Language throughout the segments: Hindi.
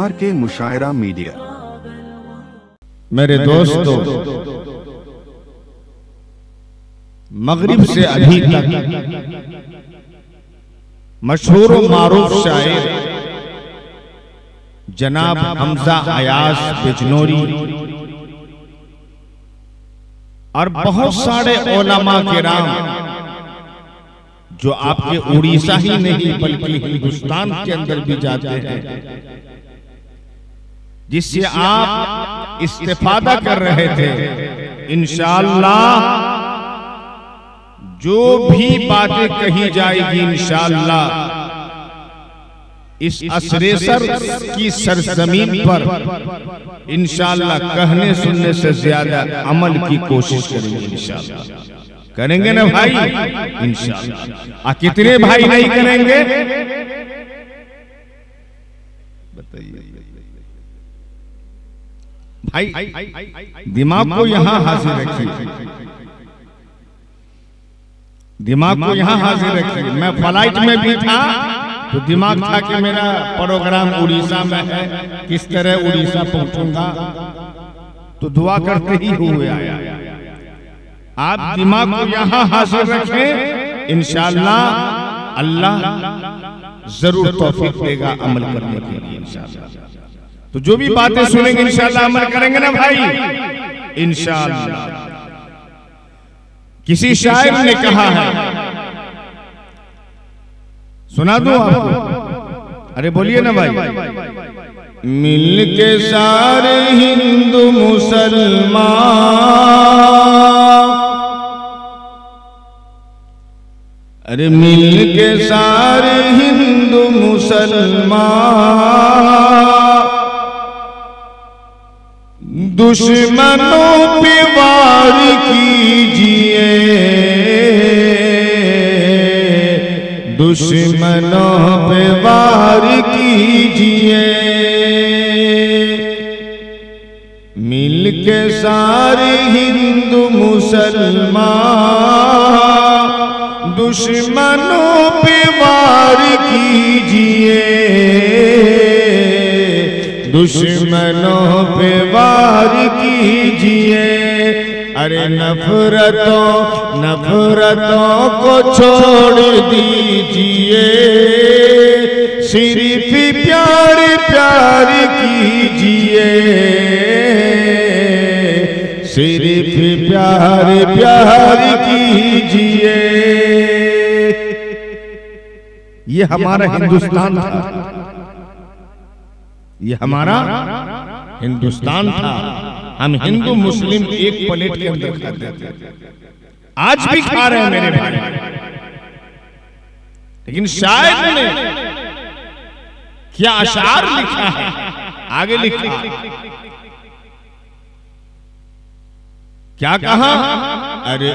RK मुशायरा media. मेरे दोस्तों, मगरिब से अभी तक मशहूर व मारूफ शायर जनाब हमजा अयाज बिजनौरी और बहुत सारे उलमा किराम जो आपके उड़ीसा ही नहीं बल्कि हिंदुस्तान के अंदर भी जाते हैं, जिससे आप इस्तेफादा कर रहे थे, इंशाअल्लाह जो भी बातें कही जाएगी इंशाअल्लाह इस असरेसर की सरजमीन पर इंशाअल्लाह कहने सुनने से ज्यादा अमल की कोशिश करेंगे। इंशाअल्लाह करेंगे ना भाई? इंशाअल्लाह। कितने भाई नहीं करेंगे बताइए भाई। दिमाग को यहां हाजिर रखिए, दिमाग को यहां हाजिर रखिए। मैं फ्लाइट में भी था तो दिमाग था कि मेरा प्रोग्राम उड़ीसा में है, किस तरह उड़ीसा पहुंचूंगा, तो दुआ करते ही हुए आया। आप दिमाग को यहां हाजिर रखें, इंशाअल्लाह अल्लाह जरूर तौफीक देगा अमल करने के लिए इंशाअल्लाह। तो जो भी बातें सुनेंगे इंशाअल्लाह अमल करेंगे ना भाई? इंशाअल्लाह। किसी शायर ने कहा है, सुना दूं आपको? अरे बोलिए ना भाई। मिल के सारे हिंदू मुसलमान, अरे मिल के सारे हिंदू मुसलमान दुश्मनों पे वार कीजिए, दुश्मनों पे वार कीजिए। मिल के सारे हिंदू मुसलमान दुश्मनों पे वार कीजिए, दुश्मनों पे वार कीजिए। अरे नफरतों को छोड़ दीजिए, सिर्फ प्यार प्यार कीजिए, सिर्फ प्यार प्यार कीजिए। ये हमारा हिंदुस्तान था, ये हमारा हिंदुस्तान था। हम हिंदू मुस्लिम एक प्लेट के अंदर खाते थे, आज भी खा रहे हैं मेरे भाई। लेकिन शायर ने क्या अशार लिखा है, आगे लिखा क्या कहा? अरे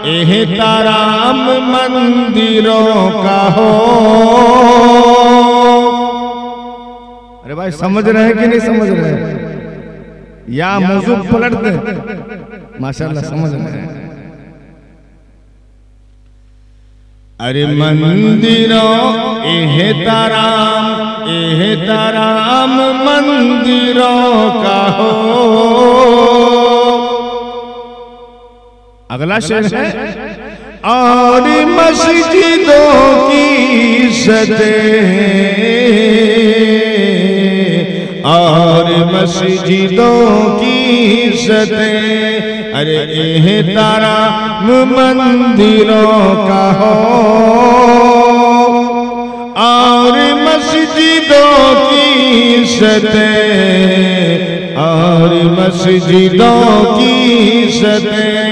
एहतराम मंदिरों का हो। अरे भाई समझ रहे हैं कि नहीं समझ रहे हैं? या मौजू पलट दे? माशाल्लाह समझ रहे हैं। अरे मंदिरों एहतराम मंदिरों का हो। अगला शेर है, और मस्जिदों की इज्जतें, और मस्जिदों की इज्जतें। अरे एहतराम मंदिरों का हो, और मस्जिदों की इज्जतें, और मस्जिदों की इज्जतें।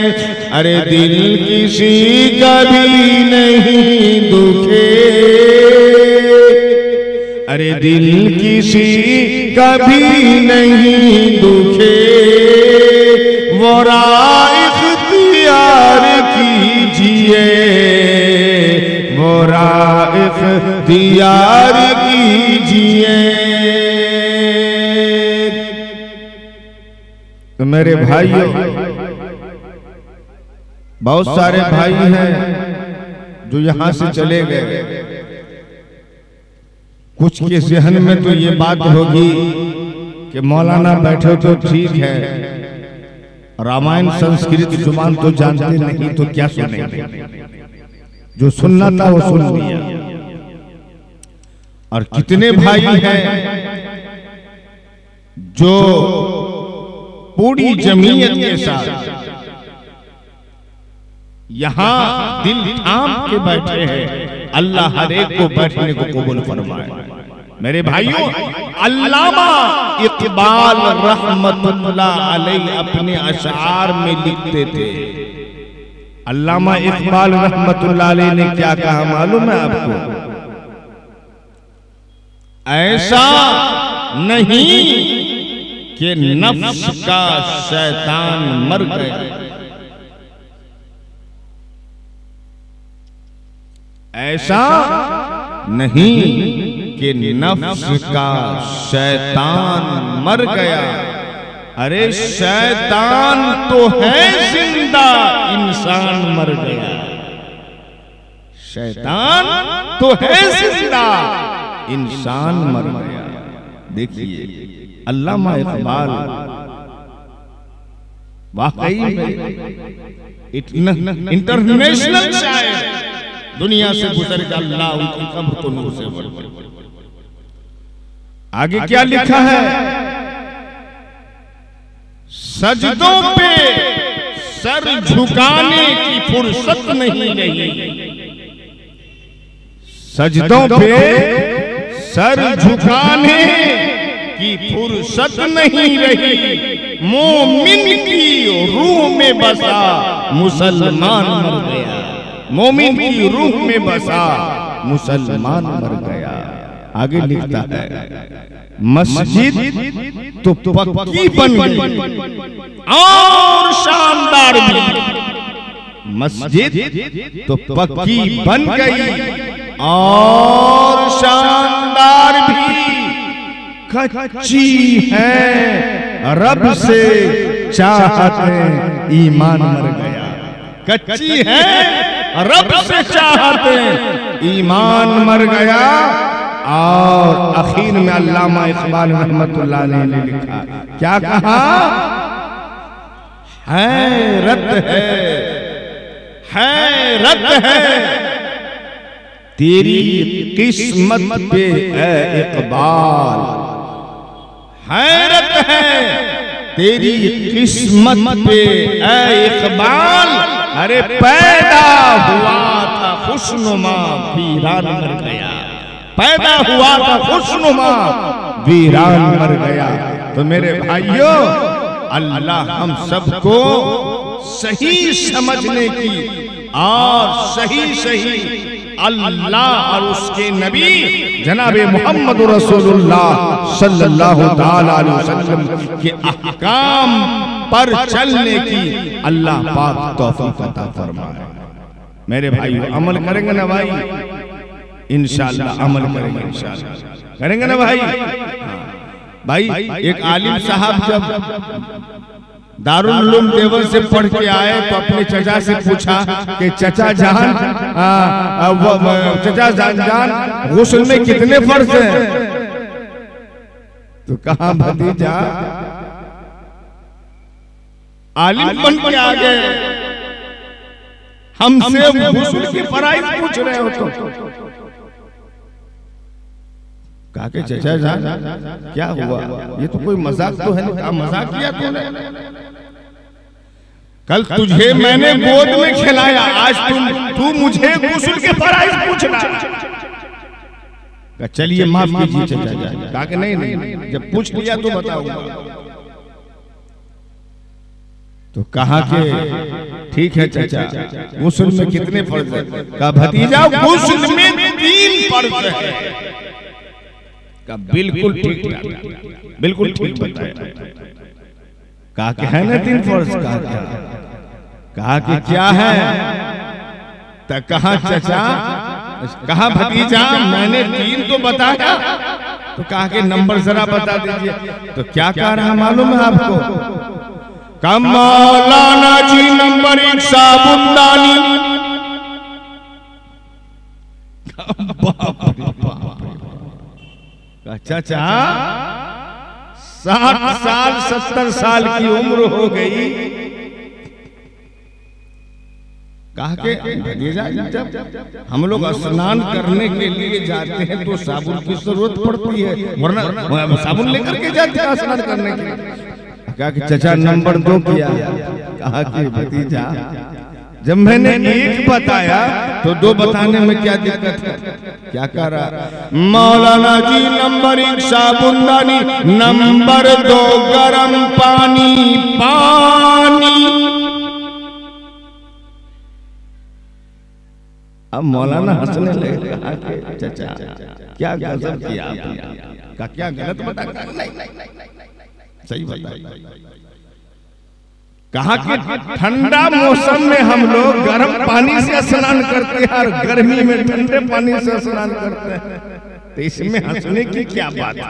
अरे दिल किसी का भी नहीं दुखे, अरे दिल किसी का भी नहीं दुखे। वो राह इख्तियार कीजिए, वो राह इख्तियार कीजिए। तो मेरे भाइयों, बहुत सारे भाई हैं जो यहां से चले गए, कुछ के जहन में तो ये बात होगी कि मौलाना बैठे तो ठीक है, रामायण संस्कृत जुबान तो जानते नहीं तो क्या सुनेंगे, जो सुनना था वो सुन लिया। और कितने भाई हैं जो पूरी जमीयत के साथ यहां दिल थाम के बैठे हैं। अल्लाह हर एक को बैठने को कबूल फरमाए। मेरे भाइयों, अल्लामा इकबाल रहमतुल्लाह अलैह अपने अशआर में लिखते थे। अल्लामा इकबाल रहमतुल्लाह अलैह ने क्या कहा मालूम है आपको? ऐसा नहीं कि नफ्स का शैतान मर गया, ऐसा नहीं कि नफ्स का शैतान मर गया। अरे शैतान तो है जिंदा, इंसान मर गया। शैतान तो है जिंदा, इंसान मर गया। देखिए अल्लामा इकबाल वाकई में इंटरनेशनल शायर, दुनिया से गुजर गया, अल्लाह उनकी कब्र को नूर से भर दे। आगे क्या लिखा है? सजदों पे सर झुकाने की फुर्सत नहीं रही, सजदों पे सर झुकाने की फुर्सत नहीं रही। मोमिन की रूह में बसा मुसलमान मर गया, मोमिन की रूह में बसा मुसलमान मर गया। आगे लिखता है मस्जिद तो पक्की बन गई और शानदार भी, मस्जिद तो पक्की बन गई और शानदार भी। कच्ची है रब से चाहते ईमान मर गया, कच्ची है रब से चाहते ईमान मर गया। और आखिर में अल्लामा इकबाल रहमतुल्लाह अलैह ने लिखा, क्या कहा? हैरत है तेरी किस्मत पे ऐ इकबाल, हैरत है तेरी किस्मत पे ऐ इकबाल। अरे पैदा हुआ था खुशनुमा, वीरान मर गया, पैदा हुआ था खुशनुमा, वीरान मर गया। तो मेरे भाइयों, अल्लाह हम सबको सही समझने की और सही अल्लाह और उसके नबी जनाबे मोहम्मद रसूलुल्लाह सल्लल्लाहु ताला अलैहि वसल्लम के अहकाम पर चलने की अल्लाह पाक तौफीक अता फरमाए। मेरे भाइयों, अमल करेंगे ना भाई? इंशाअल्लाह अमल करेंगे, इंशाअल्लाह करेंगे ना भाई? भाई एक आलिम साहब जब दारुल उलूम देवबंद से पढ़ के आए तो अपने चचा से पूछा कि चचा जान गुस्ल में कितने फर्ज हैं? तो कहा भतीजा आलिम बन के आ गए, हमसे गुस्ल की फराइज पूछ रहे हो? तो कहा कि चचा जान क्या हुआ, ये तो कोई मजाक तो है नहीं। मजाक किया तूने? कल तुझे मैंने गोद में खिलाया, आज तू मुझे गुस्ल के फराइज पूछ रहा है। चलिए माफ कीजिए चचा जान। कहा कि नहीं, जब पूछ लिया तो बताऊंगा। तो कहा कि ठीक है चचा, गुस्ल में कितने फर्ज है? कहा भतीजा गुस्ल में 3 फर्ज है। का बिल्कुल ठीक, बिल्कुल ठीक बताया। कहा कि है ना 3 फर्ज? कहा कि क्या है? तो कहा चचा, कहा भतीजा मैंने 3 तो बताया। तो कहा कि नंबर जरा बता दीजिए। तो क्या कह रहा मालूम है आपको? मौलाना जी नंबर 1 साबुन साबुनदानी। चाचा 60 साल 70 साल की उम्र हो गई। कहा के भतीजा, जब हम लोग स्नान करने के लिए जाते हैं तो साबुन की जरूरत पड़ती है, वरना साबुन लेकर के जाते हैं स्नान करने के लिए। कहा कि चाचा नंबर 2 किया। कहा कि भतीजा, जब मैंने 1 बताया तो 2 बताने में क्या दिक्कत है? क्या कह रहा? मौलाना जी नंबर 1 साबुनदानी, नंबर 2 गरम पानी। अब मौलाना हंसने लगे। कहा कि चाचा क्या गजब किया आपने? का क्या गलत बताया? नहीं सही बताया। कहा कि ठंडा मौसम में हम लोग गर्म पानी से स्नान करते हैं और गर्मी में ठंडे पानी से स्नान करते हैं, तो इसमें हंसने की क्या बात है?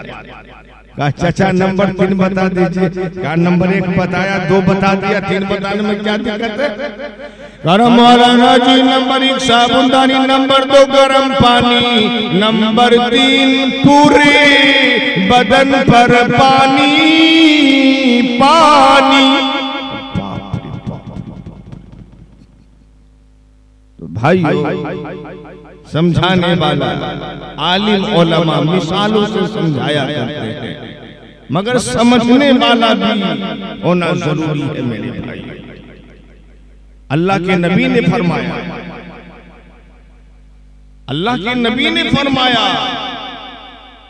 कहा चाचा नंबर 3 बता दीजिए। कहा नंबर 1 बताया, 2 बता दिया, 3 बताने में क्या दिक्कत है? मौलाना जी नंबर 1 साबुनदानी, नंबर 2 गरम पानी, नंबर 3 पूरे बदन पर पानी। तो भाई समझाने वाला आलिम उलमा मिसालों से समझाया करते हैं, मगर समझने वाला भी होना जरूरी है मेरे भाई। अल्लाह के नबी ने फरमाया, अल्लाह के नबी ने फरमाया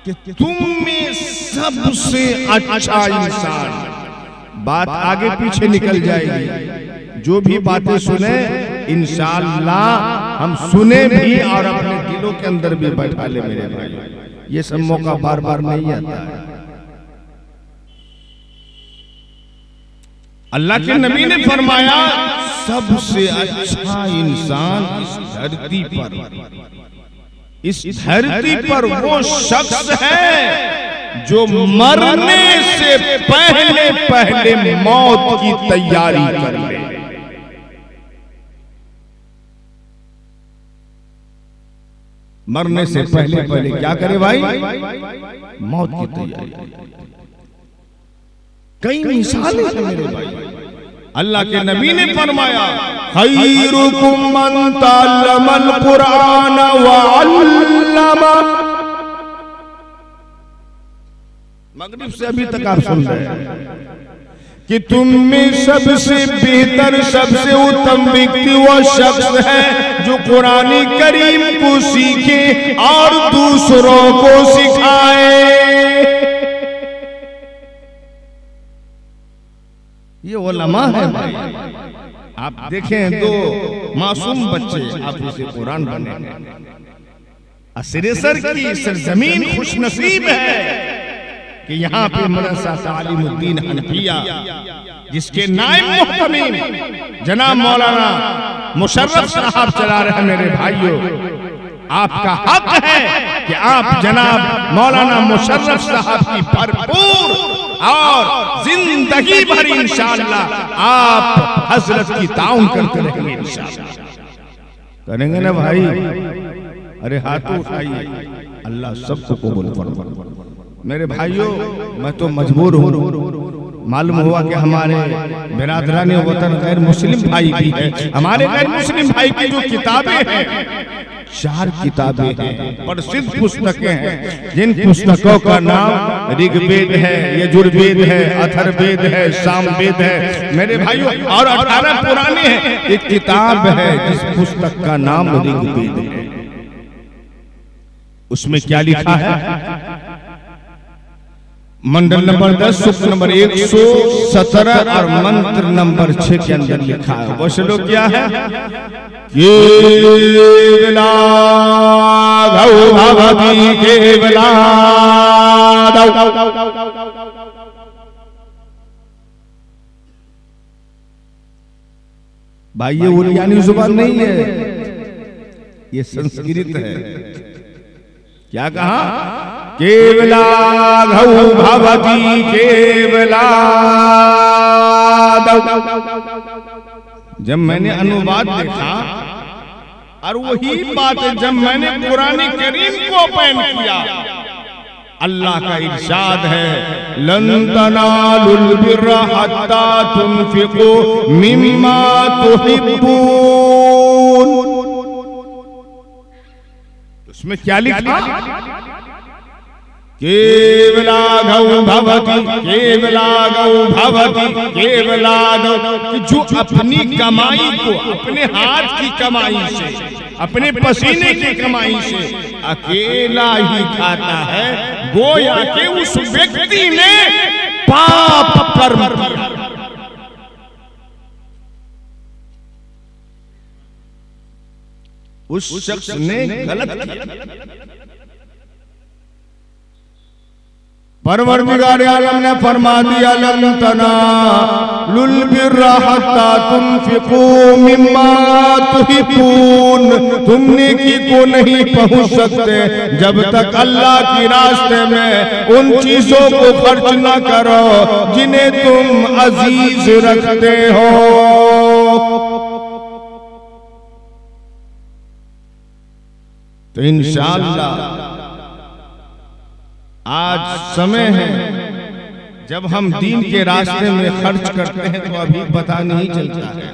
कि तुम में सबसे अच्छा इंसान। बात आगे पीछे निकल जाएगी, जो भी बातें सुने इंशाअल्लाह हम सुने भी और अपने दिलों के अंदर भी बैठा ले मेरे भाई। ये सब मौका बार बार नहीं आता है। अल्लाह के नबी ने फरमाया सबसे अच्छा इंसान इस धरती पर वो शख्स है जो मरने से पहले पहले मौत की तैयारी कर ले। मरने से पहले पहले क्या करे भाई? मौत की तैयारी। कई मिसालें हैं मेरे भाई। अल्लाह के नबी ने फरमाया खैरुकुम मन तअल्लमल कुरान व अल्लमा। मगरिब से अभी तक आप सुन रहे हैं कि तुम में सबसे बेहतर सबसे उत्तम व्यक्ति वह शख्स है जो कुरान करीम को सीखे और दूसरों को सिखाए। ये उलमा है भाई। आप देखें 2 मासूम बच्चे आप इसे कुरान बने। सिरेसर की सरजमीन खुशनसीब है कि यहाँ पे मदरसा तालीमुद्दीन हनफिया जिसके नाइब मुहतमीम जनाब मौलाना मुशर्रफ साहब चला रहे हैं। मेरे भाइयों, आपका हक है कि आप जनाब मौलाना मुशर्रफ साहब की भरपूर और जिंदगी भर इंशाअल्लाह आप हजरत की ताउन करते रहेंगे। इंशाअल्लाह करेंगे ना भाई? अरे हाथ उठाइए, अल्लाह सबको कबूल फरमाए। मेरे भाइयों, मैं तो मजबूर हूँ। मालूम हुआ कि हमारे बिरादरान वतन गैर मुस्लिम भाई भी हैं। हमारे गैर मुस्लिम भाई की जो किताबें हैं 4 किताबें हैं, प्रसिद्ध पुस्तकें हैं, जिन पुस्तकों का नाम ऋग्वेद है, यजुर्वेद है, अथर्ववेद है, सामवेद है मेरे भाइयों, और 18 पुराने हैं। एक किताब है जिस पुस्तक का नाम ऋग्वेद है। उसमें क्या लिखा है? मंडल नंबर 10 सूक्त नंबर 117 और मंत्र नंबर 6 के अंदर लिखा है। वो श्लोक क्या है? केवला गौ भवति केवला। भाई ये उरियानी जुबान नहीं है, ये संस्कृत है। क्या कहा? केवला गौ भवति केवला। जब मैंने अनुवाद देखा और वही बात है जब मैंने कुरान करीम को ओपन किया, अल्लाह का इरशाद है लन तनालुल बिर्रा हत्ता तुनफिकू मिम्मा तुहिब्बून। उसमें क्या लिखा? केवलागौ भवति केवलागौ भवति केवलागौ, कि जो अपनी कमाई को अपने हाथ की कमाई से अपने पसीने की कमाई से अकेला ही खाता है, गोया के उस व्यक्ति ने पाप कर्म किया। उस शख्स ने गलत किया। परवरदिगार आलम ने फरमा दिया लन तनालुल बिर्रा हत्ता तुनफिकू मिम्मा तुहिब्बून, तुम नेकी को नहीं पहुंच सकते जब तक अल्लाह के रास्ते में उन चीजों को खर्च न करो जिन्हें तुम अजीज रखते हो। तो इंशाअल्लाह आज समय है जब हम दीन के रास्ते में खर्च करते हैं तो अभी पता नहीं चलता है।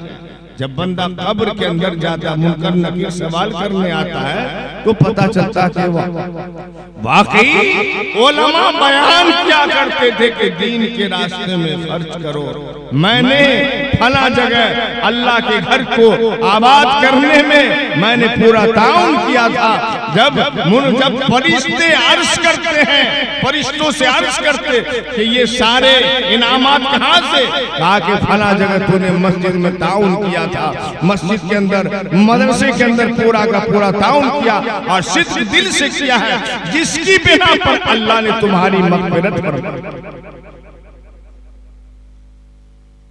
जब बंदा कब्र के अंदर जाता, मुनकर नकीर सवाल करने आता है तो पता चलता कि वाकई उलमा बयान क्या करते थे कि दीन के रास्ते में खर्च करो। मैंने फला जगह अल्लाह के घर को आबाद करने में मैंने पूरा ताउन किया था। जब फरिश्ते अर्ज करते हैं, फरिश्तों से अर्ज करते कि ये सारे इनामात कहाँ से, कहा कि फला जगह तूने मस्जिद में ताउन किया था, मस्जिद के अंदर मदरसे के अंदर पूरा का पूरा ताउन किया और सिद्ध दिल से किया है, जिसकी बिना पर अल्लाह ने तुम्हारी मग़फ़िरत फरमाई।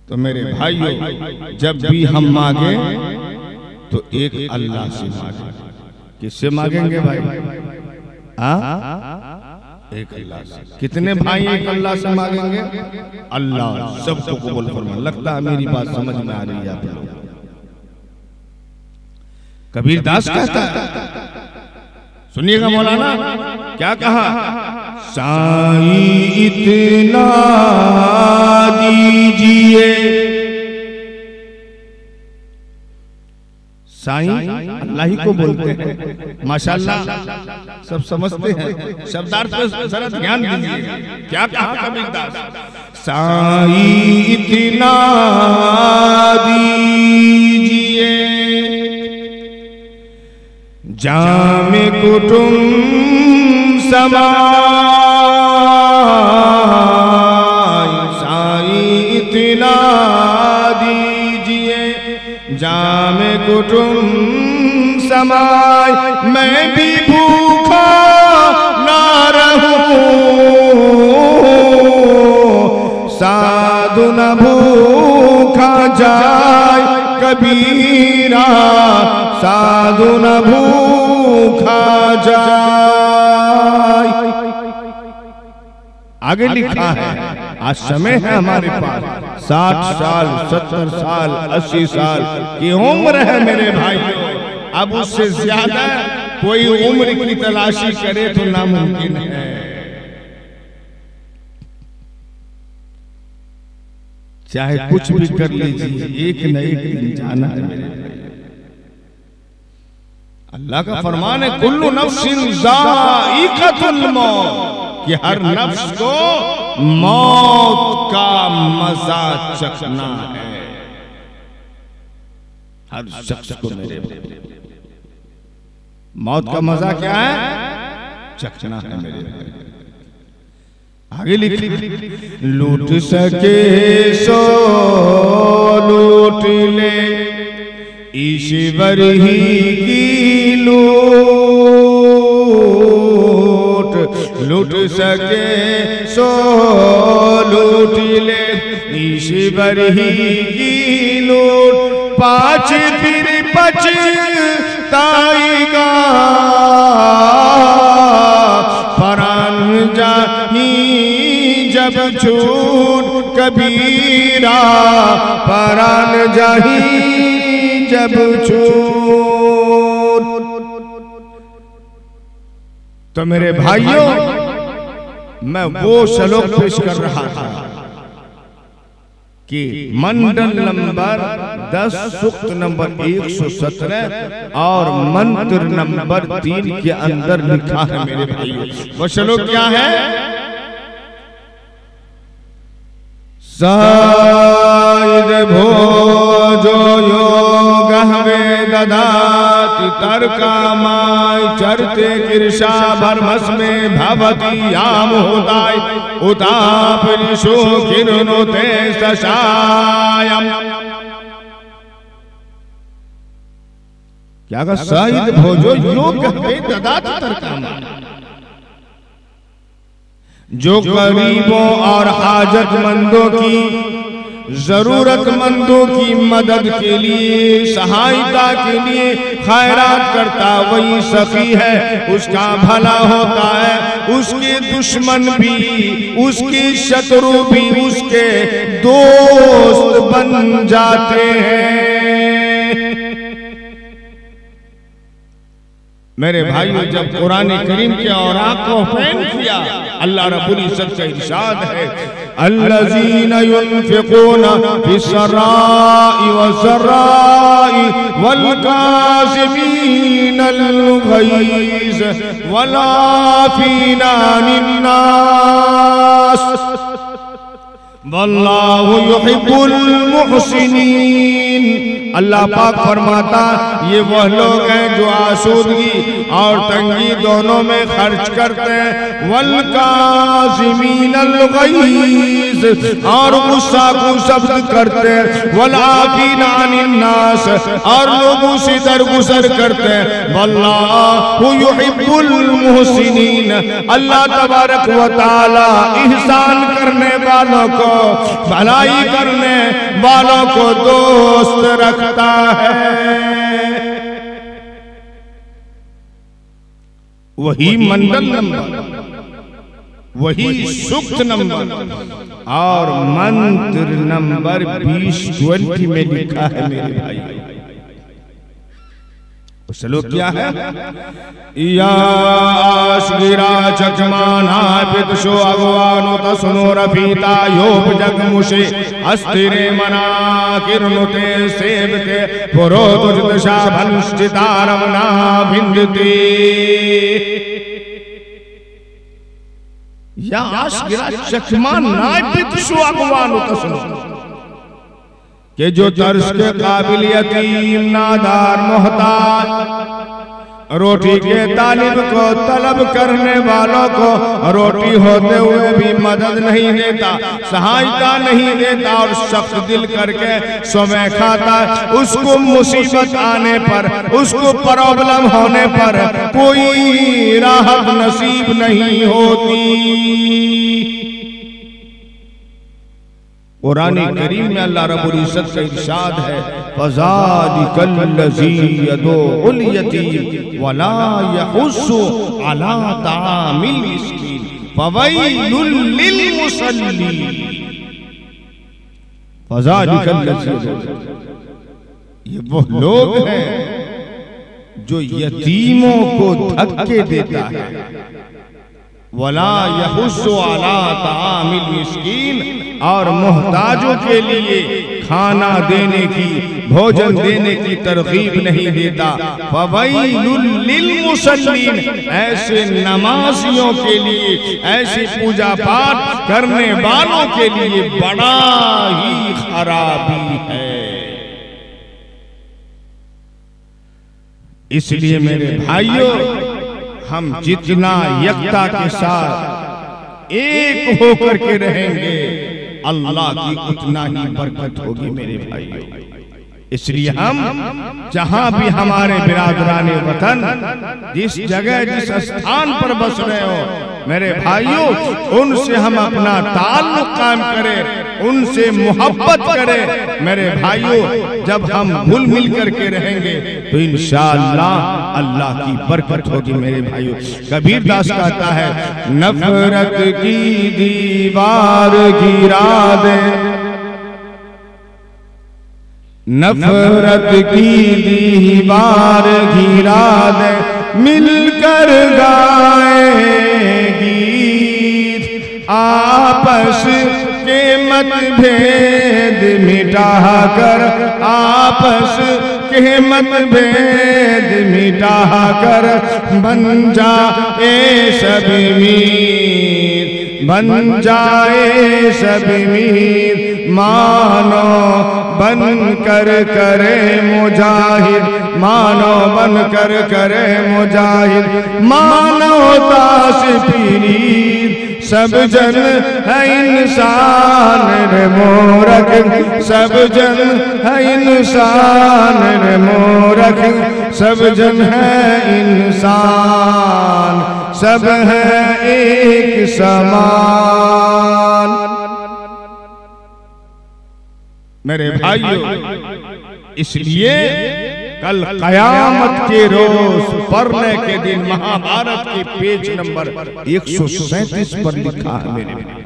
तो मेरे भाइयों, जब भी हम मांगे तो एक अल्लाह से मांगे। किससे मांगेंगे भाई? एक अल्लाह से। कितने भाई एक अल्लाह से मांगेंगे? अल्लाह सबको कबूल फरमाए। लगता है मेरी बात समझ में आ रही है आप लोग। कबीर दास कहता है, सुनिएगा मौलाना क्या कहा, साईं इतना दीजिए। साईं अल्लाह ही को बोलते हैं, माशाल्लाह सब समझते हैं। शब्दार्थ पे जरा ध्यान दीजिएगा। क्या कहा कबीर दास, साईं इतना दीजिए जामे कुटुंब समाए, साईं इतना दीजिए जामे कुटुंब समाए, मैं भी भूखा ना रहूं, साधु न भूखा जाए कबीरा, साधु न भूखा जाए। आगे लिखा है, आज समय है हमारे पास 60 साल 70 साल 80 साल की उम्र है मेरे भाइयों। अब उससे ज्यादा कोई उम्र की तलाशी करे तो नामुमकिन है। चाहे कुछ भी कर लीजिए, एक न एक दिन जाना है मेरे भाई। अल्लाह का फरमान है कुल्लु नफ्सिन ज़ाइक़तुल मौत, कि हर नफ्स को मौत का मजा चखना है। हर शख्स को मेरे मौत का मजा क्या है? चखना है मेरे भाई। आगे लिख, लूट सके सो लूट ले ईश्वर ही की लूट, लूट सके सो लूट ले ईश्वर ही की लूट, पाँच फिर पछताएगा परान जाही जब छूट कबीरा परान जाही जब छूट। तो मेरे भाइयों, मैं वो श्लोक पेश कर रहा था कि मंडल नंबर 10 सूक्त नंबर 117 और मंत्र नंबर 3 के अंदर लिखा है मेरे भाइयों। वो श्लोक क्या है? साइद भोजो योग वेद ददाति तर्कामाय चरते कृषा भर्मस्मे भवति यामोदाय उताप ऋषो किरणोते सशायम। क्या कहा? साइद भोजो योग वेद ददाति तर्कामाय, जो गरीबों और हाजतमंदों की, जरूरतमंदों की मदद के लिए, सहायता के लिए खैरात करता वही सखी है, उसका भला होता है। उसके दुश्मन भी, उसके शत्रु भी उसके दोस्त बन जाते हैं। मेरे भाइयों, जब कुरान करीम के औराक को फैन किया, अल्लाह रब्बुल इज्जत का इरशाद है, अल्लज़ीना युनफ़िक़ूना फ़िस्सर्राइ वज़्ज़र्राइ वल काज़िमीनल ग़ैज़ वल आफ़ीना अनिन नास वल्लाहु युहिब्बुल मुहसिनीन। अल्लाह पाक फरमाता, ये वह लोग हैं जो आसूदगी और तंगी दोनों में खर्च करते हैं। वल काज़िमीनल ग़ैज़, और गुस्सा को शब्द करते हैं। वल आफ़ीना अनिन नास, और लोगों से दरगुजर करते हैं। वल्लाहु युहिब्बुल मुहसिनीन, अल्लाह तबारक व तआला ihसान करने वालों को, भलाई करने वालों को दोस्त रखता है। वही मंडल नंबर, वही सूक्त नंबर और मंत्र नंबर 20 में लिखा है मेरे भाई। श्लोक क्या है? या आशगिरा चकमाना पितशो अगवानो तसनो रफीता योप जगमुषे अस्थिरे मना किरणुते सेवते पुरो तुजदशा भनुष्ठितारमना भिंदती। या आशगिरा चकमाना पितशो अगवानो तसनो, कि जो तर्स के काबिल यतीम, नादार, मोहताज, रोटी के तालिब को, तलब करने वालों को रोटी होते हुए भी मदद नहीं देता, सहायता नहीं देता और सख्त दिल करके समय खाता, उसको मुसीबत आने पर, उसको प्रॉब्लम होने पर कोई राहत नसीब नहीं होती। कुरान करीम में अल्लाह रब्बुल इज्जत का इरशाद है, फ़ज़ालिकल्लज़ी यदउल यतीम वला यहुस्सु अला तामिल मिस्कीन फ़वैलुल लिल मुसल्लीन। फ़ज़ालिकल्लज़ी, ये वो लोग हैं जो यतीमों को धक्के देता है, वला यहुस्सु अला तामिल मिस्कीन, और मोहताजों के लिए खाना देने की, भोजन देने की तरगीब नहीं देता। फ़वैलुल लिल मुसल्लीन, ऐसे नमाजियों के लिए, ऐसे पूजा पाठ करने वालों के लिए बड़ा ही खराबी है। इसलिए मेरे भाइयों, हम जितना यकता के साथ एक होकर के रहेंगे, अल्लाह की उतना ही बरकत होगी मेरे भाइयों। इसलिए हम जहां भी हमारे बिरादराने वतन जिस जगह जिस स्थान पर बस रहे हो मेरे भाइयों, उनसे हम अपना ताल्लुक कायम करें, उनसे मोहब्बत करें। मेरे भाइयों, जब हम घुल मिल करके रहेंगे तो इंशाअल्लाह अल्लाह की बरकत होगी। मेरे भाइयों, कबीर दास कहता है, नफरत की दीवार गिरा दे, नफरत की दीवार गिरा दे, मिलकर गाएगी आपस के मतभेद मिटा कर, आपस के मतभेद मिटा कर, बन जाए सब मीर, बन जाए सब मीर, मानो बन कर करे मुजाहिद, मानो बन कर करे मुजाहिद, मानवता से पीर सब जन है इंसान रे मोरख, सब जन है इंसान रे मोरख, सब जन है इंसान, सब है एक समान। मेरे भाइयों, इसलिए कल कयामत के रोज पढ़ने के दिन महाभारत के पेज नंबर 137 पर लिखा है मेरे भाई,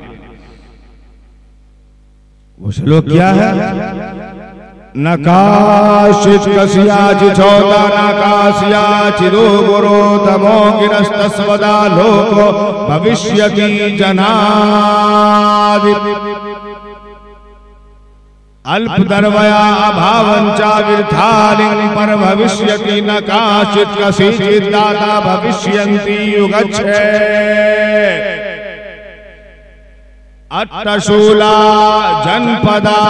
वो श्लोक क्या है? नकाशित कस्याच चौदा नकाशियाच रोगरो तमो गिरस्तस्वदा लोको भविष्यति जनादि अल्प दर्वया अभावंचा विर्थालिंग पर भविष्यति नकाशित कसिचित् दाता भविष्यन्ति युगच्छे। अट्टशूला जनपदा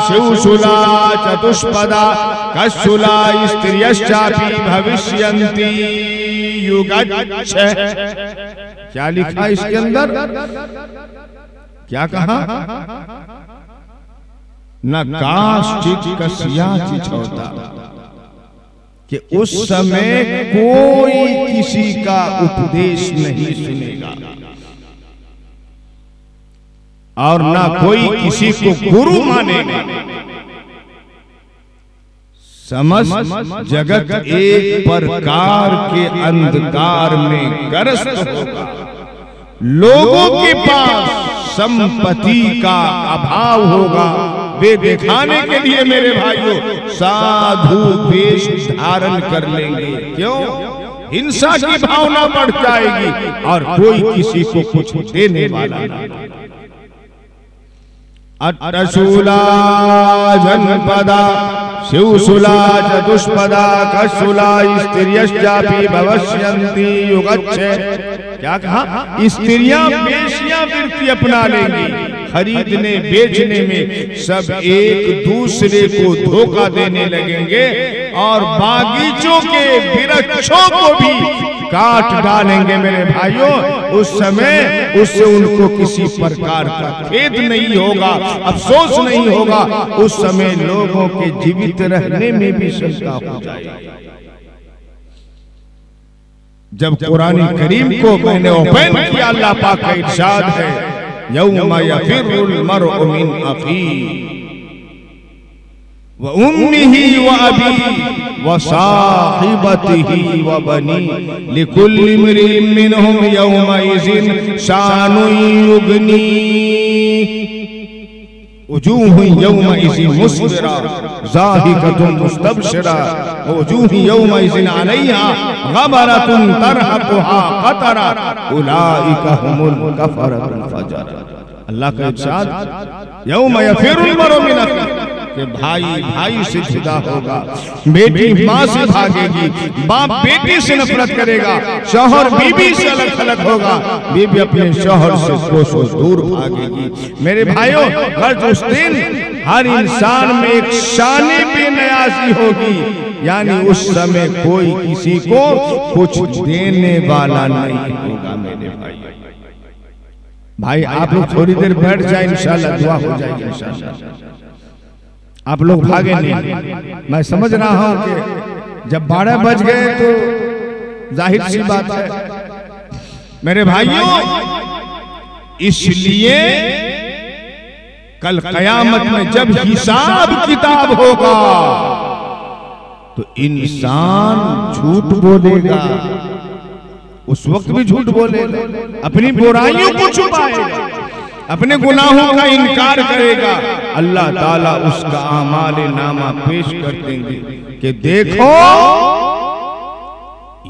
शिवशूला चतुष्पदा कशूला स्त्रियश्चापि भविष्यन्ति युगच्छे। क्या लिखा इसके अंदर? क्या कहा? नकाशित कस्याचित् होता कि उस समय कोई किसी का उपदेश नहीं सुनेगा और ना कोई किसी को गुरु मानेगा। समस्त जगत एक प्रकार के अंधकार में ग्रस्त होगा। लोगों के पास संपत्ति का अभाव होगा। वे दिखाने के लिए मेरे भाइयों साधु वेश धारण कर लेंगे। क्यों? हिंसा की भावना बढ़ जाएगी और कोई किसी को कुछ देने वाला नहीं। अट्टशूला जनपदा शिवशूला चतुष्पदा कशूला स्त्रियश्चापि भविष्यन्ति युगच्छे। क्या कहा? स्त्रियां वेश्या वृत्ति अपना लेंगी। खरीदने बेचने में सब एक दूसरे को धोखा देने लगेंगे और बागीचों के वृक्षों को भी काट डालेंगे। मेरे भाइयों, उस समय उससे उनको किसी प्रकार का खेद नहीं होगा, अफसोस नहीं होगा। उस समय लोगों के जीवित रहने में भी शंका हो जाएगी। जब कुरान करीम को मैंने ओपन किया, अल्लाह पाक का इरशाद है, यौमा यफिरुल मरउ मिन अखीही व उम्मिही व अबीही व साहिबतिही व बनी लिकुल्लि इम्रिइन मिनहुम यौमइज़िन शानुन युगनी वजूहुन यौमइज़िन मुस्फिरा ज़ाहिकतुन मुस्तबशिरा वजूहुन यौमइज़िन अलैहा गबरतुन तरहकुहा क़तरा उलाइका हुमुल कफ़रतुल फजर। अल्लाह का इरशाद, यौम यफिरुल मरउ मिन अखीही, कि भाई भाई से जुदा होगा, बेटी माँ से भागेगी, बाप बेटी से नफरत करेगा, शौहर बीबी से अलग थलग होगा, बीबी अपने शौहर से कोसों दूर भागेगी। मेरे भाइयों, हर उस दिन हर इंसान में एक शान बेनियाज़ी होगी, यानी उस समय कोई किसी को कुछ देने वाला नहीं होगा। मेरे भाई, आप लोग थोड़ी देर बैठ जाए, इंशाल्लाह दुआ हो जाएगी इंशाल्लाह। आप लोग भागे नहीं। मैं समझ रहा हूं कि जब 12 बज गए तो जाहिर सी बात है मेरे भाइयों, इसलिए कल कयामत में जब हिसाब किताब होगा तो इंसान झूठ बोलेगा, उस वक्त भी झूठ बोलेगा, अपनी बुराइयों को छुपाएगा, अपने गुनाहों का इनकार करेगा। अल्लाह ताला उसका आमाल नामा पेश कर देंगे कि देखो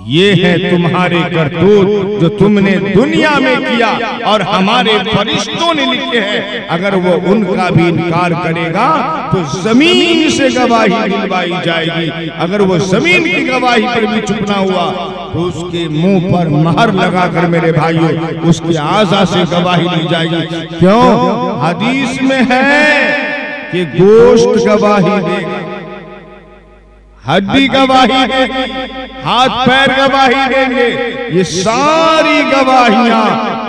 ये है तुम्हारे करतूत जो तुमने दुनिया में किया और हमारे फरिश्तों ने लिखे हैं। अगर वो उनका भी इनकार करेगा तो जमीन से गवाही दिलवाई जाएगी। अगर वो जमीन की गवाही पर भी चुप ना हुआ तो उसके मुंह पर महर लगाकर मेरे भाइयों उसके आज़ा से गवाही ली जाएगी। क्यों? हदीस में है कि गोश्त गवाही देगा, हड्डी गवाही देगी, हाथ पैर गवाही देंगे। ये सारी गवाहियां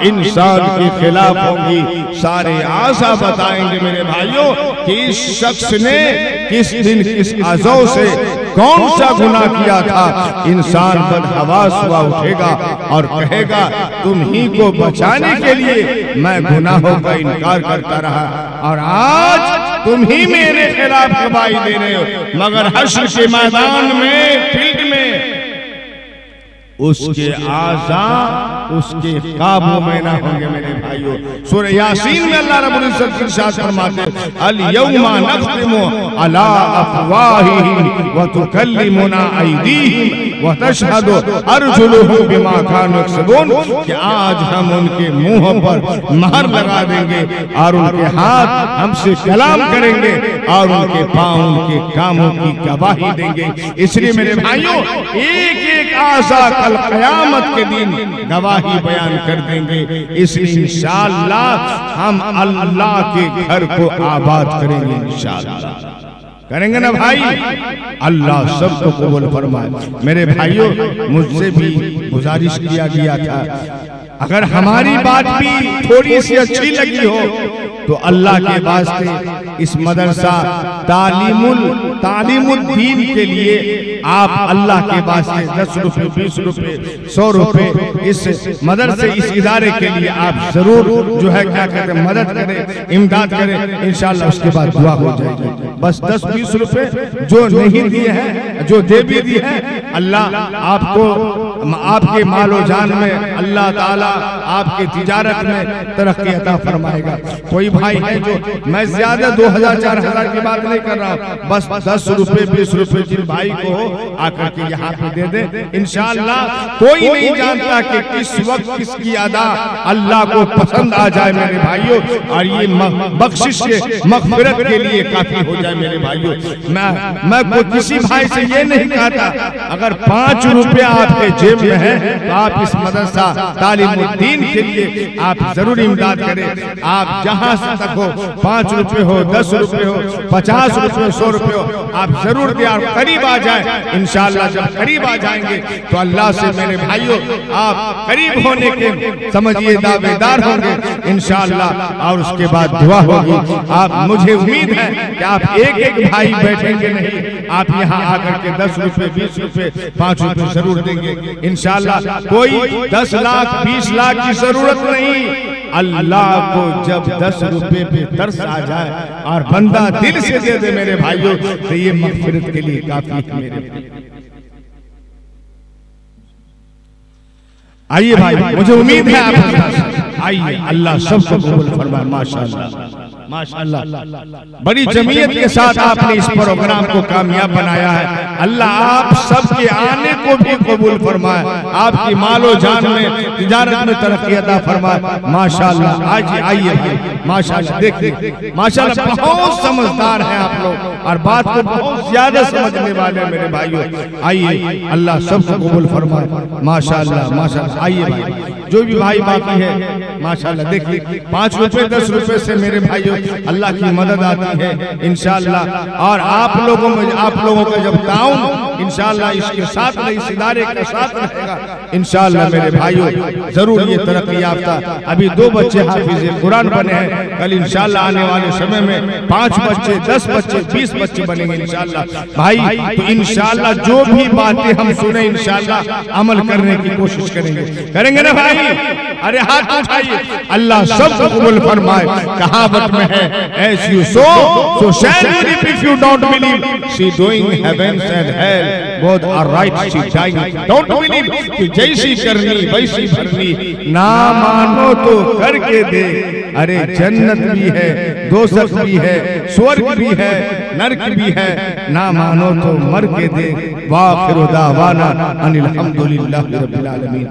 इंसान के खिलाफ होंगी। सारे आज़ा बताएंगे मेरे भाइयों कि इस शख्स ने किस दिन किस अज़ौ से कौन सा गुनाह किया था। इंसान बदहवास हुआ उठेगा और कहेगा तुम ही को बचाने के लिए मैं गुनाहों का इनकार करता रहा और आज तुम ही मेरे खिलाफ गवाही दे रहे हो। मगर हश्र के मैदान में, फील्ड में उसके आज़ा उसके काबू में ना होंगे मेरे भाइयों। सूरह यासीन में अल्लाह रब्बुल इज्जत इरशाद फरमाते हैं अल यौमा नख्तिमु अला अफ़वाहिहिम व तुकल्लिमुना अयदीहिम व तशहदु अर्जुलुहुम बिमा कानू यक्सबून, कि आज हम उनके मुंह पर महर लगा देंगे और उनके हाथ हमसे कलाम करेंगे और उनके पांव उनके कामों की गवाही देंगे। इसलिए मेरे भाइयों एक एक आज़ा कल क़यामत के दिन गवाही बयान कर देंगे। इसलिए इंशाअल्लाह हम अल्लाह के घर को आबाद करेंगे, इंशाअल्लाह करेंगे ना भाई। अल्लाह सबको कबूल फरमाए। मेरे भाइयों मुझसे भी गुजारिश किया गया था अगर हमारी बात भी थोड़ी सी अच्छी लगी हो तो अल्लाह के वास्ते इस मदरसा तालीमुद्दीन के लिए आप अल्लाह के वास्ते 10 रुपए 20 रुपए 100 रुपए इस मदरसे इस इदारे के लिए आप जरूर जो है क्या कहते हैं मदद करें, इमदाद करें। इंशाअल्लाह उसके बाद दुआ हो जाएगी। बस 10-20 रुपए जो नहीं दिए हैं, जो दे भी दिए हैं, अल्लाह आपको आपके मालो जान में अल्लाह ताला आपके तिजारत में तरक्की अता फरमाएगा। कोई भाई है जो, मैं ज्यादा 2000-4000 की बात नहीं कर रहा हूँ, बस 10 रुपए 20 रुपए जिन भाई को आकर के यहाँ पे दे दे। इंशाअल्लाह कोई नहीं जानता कि किस वक्त किसकी अदा अल्लाह को पसंद आ जाए मेरे भाइयों, और ये बख्शिश के मग़फ़िरत के लिए काफी हो जाए मेरे भाइयों। मैं कोई किसी भाई से ये नहीं कहता अगर 5 रुपया आपके जेब में है तो आप इस मदरसा तालीमुद्दीन के लिए आप जरूर इमदाद करें। आप जहां से तक हो, 5 रुपए हो, 10 रुपए हो, 50 रुपए, 100 रुपए हो, आप जरूर दे और करीब आ जाए। इंशाअल्लाह जब करीब आ जाएंगे तो अल्लाह से मेरे भाइयों आप करीब होने के समझिए दावेदार होंगे इंशाअल्लाह। और उसके बाद दुआ होगी। आप, मुझे उम्मीद है कि आप एक एक भाई बैठेंगे नहीं, आप यहाँ आकर के 10 रुपए 20 रुपए 5 रुपए जरूर देंगे इंशाअल्लाह। कोई 10 लाख 20 लाख की जरूरत नहीं। अल्लाह को जब 10 रुपए पे तरस आ जाए और बंदा दिल से दे दे मेरे भाइयों तो ये मग़फ़िरत के लिए काफी है मेरे। आइए भाई, मुझे उम्मीद है आप आइए, अल्लाह सबको कबूल फरमाए। माशाअल्लाह माशाअल्लाह, बड़ी जमीयत के साथ आपने इस प्रोग्राम को कामयाब बनाया है। अल्लाह आप सबके आने को भी कबूल फरमाए, आपकी मालो जान में तिजारत में तरक्की अता फरमाए। माशाअल्लाह, आज आइए भाई, माशाअल्लाह देखिए, माशाअल्लाह बहुत समझदार हैं आप लोग और बात को बहुत ज्यादा समझने वाले मेरे भाइयों। आइए, अल्लाह सबको कबूल फरमाए। माशाअल्लाह माशाअल्लाह, आइए भाई, जो भी भाई बाकी है माशाअल्लाह देखिए, 5 रुपए 10 रुपए से मेरे भाइयों अल्लाह की मदद आती है इंशाअल्लाह। और आप लोगों का जब ताउन इंशाअल्लाह इसके साथ में, इस इदारे के साथ रहेगा इंशाअल्लाह मेरे भाइयों, जरूर ये तरक्की याफ्ता। अभी 2 बच्चे हाफिज कुरान बने हैं, कल इंशाअल्लाह आने वाले समय में 5 बच्चे, 10 बच्चे, 20 बच्चे बनेंगे इंशाअल्लाह भाई। तो इंशाअल्लाह जो भी बातें हम सुने इंशाअल्लाह अमल करने की कोशिश करेंगे ना भाई। अरे हाथ उठाइए, अल्लाह सबको कबूल फरमाए। कहावत में है, as you sow, so shall you reap if you don't believe. She doing heavens and hell, both are right, she dying. Don't believe कि जैसी करनी वैसी भरनी, ना मानो तो करके दे। अरे जन्नत भी है, दोज़ख भी है, स्वर्ग भी है, नरक भी है, ना मानो तो मर के दे। वाखिरु दावाना अनिल हम्दुलिल्लाहि रब्बिल आलमीन।